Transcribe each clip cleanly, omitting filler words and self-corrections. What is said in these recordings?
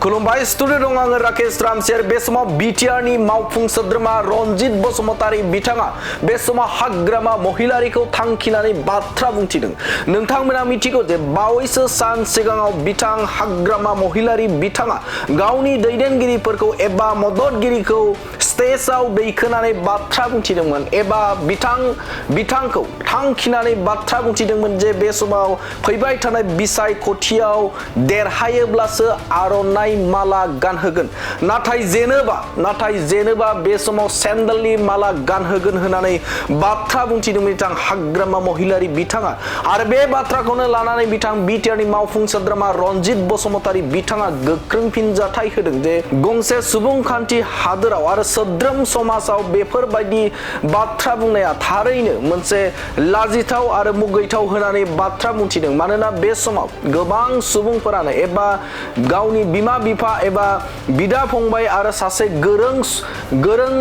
खुलुमबाय स्टुडियो दं आङो राकेश रामसेर बे समाव बिटिआरनि मावफुं सोद्रोमा रनजित बसुमतारी बिथाङा बे समाव हाग्रामा महिलारिखौ थांखिनानै बाथ्रा बुंथिदों। नोंथांमोना मिथिगौ जे बावैसो सान सिगाङाव बिथां हाग्रामा महिलारि बिथाङा गावनि दैदेनगिरिफोरखौ एबा मददगिरिखौ स्टेजआव दैखोनानै बाथ्रा बुंथिदोंमोन एबा बिथांखौ थांखिनानै बाथ्रा बुंथिदोंमोन जे बे समाव फैबाय थानाय बिसायख'थियाव देरहायोब्लासो आर'नाइ माला गानहोगोन नाथाय जेनोबा बे समाव सेन्देलनि माला गानहोगोन होननानै बाथ्रा बुंथिदोंमोन बिथां हाग्रामा महिलारि बिथाङा आरो बे बाथ्राखौनो लानानै बिथां बिटिआरनि मावफुं सोद्रोमा रनजित बसुमतारी बिथाङा गोख्रों फिनजाथाय होदों जे गंसे सुबुंखान्थि हादोराव आरो सोद्रोम समाजाव बेफोरबायदि बाथ्रा बुंनाया थारैनो मोनसे लाजिथाव आरो मुगैथाव होननानै बाथ्रा बुंथिदों। मानोना बे समाव गोबां सुबुंफोरानो एबा गावनि बिमा बिफा एबा बिदा फंबाय आरो सासे गोरों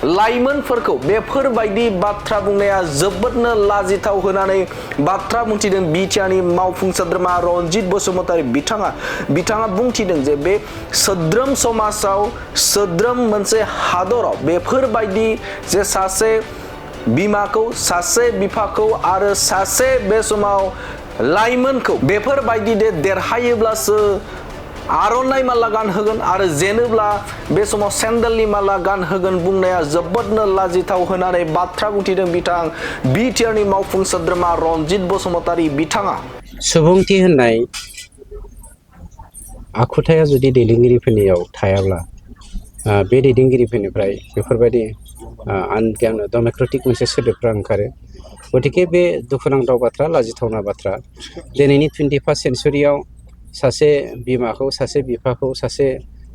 लाइमोनफोरखौ बेफोरबायदि बाथ्रा बुंनाया जोबोदनो लाजिथाव होननानै बाथ्रा बुंथिदों बिटिआरनि मावफुं सोद्रोमा रनजित बसुमतारी बिथाङा बुंथिदों जे बे सोद्रोम समाजाव सोद्रोम मोनसे हादराव बेफोरबायदि जे सासे बिमाखौ सासे बिफाखौ आरो सासे बे समाव लाइमोनखौ बेफोरबायदि देरहायोब्लासो आर'नाइ माला गानहोगोन आरो जेनोब्ला बे समाव सेन्देलनि माला गानहोगोन बुंनाया जोबोदनो लाजिथाव होननानै बाथ्रा बुंथिदों बिथां बिटिआरनि मावफुं सोद्रोमा रनजित बसुमतारी बिथाङा। सुबुंथि होननाय आखुथाया जुदि दैदेनगिरिफोरनियाव थायाब्ला बे दैदेनगिरिफोरनिफ्राय बेफोरबायदि डेम'क्रेटिक मोनसे सोदोबफ्रा ओंखारो। गतिके बे दुखुनांथाव बाथ्रा लाजिथावना बाथ्रा दिनैनि 21st सेन्चुरियाव सासे बिमाखौ सासे बिफाखौ सासे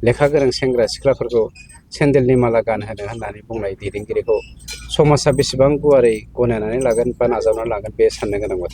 लेखा गोरों सेंग्रा सिख्लाफोरखौ सेन्देलनि माला गानहोनो होननानै बुंनाय दैदेनगिरिखौ समाजा बेसेबां गुवारै गनायनानै लागोन बा नाजावनानै लागोन बे साननो गोनां बाथ्रा।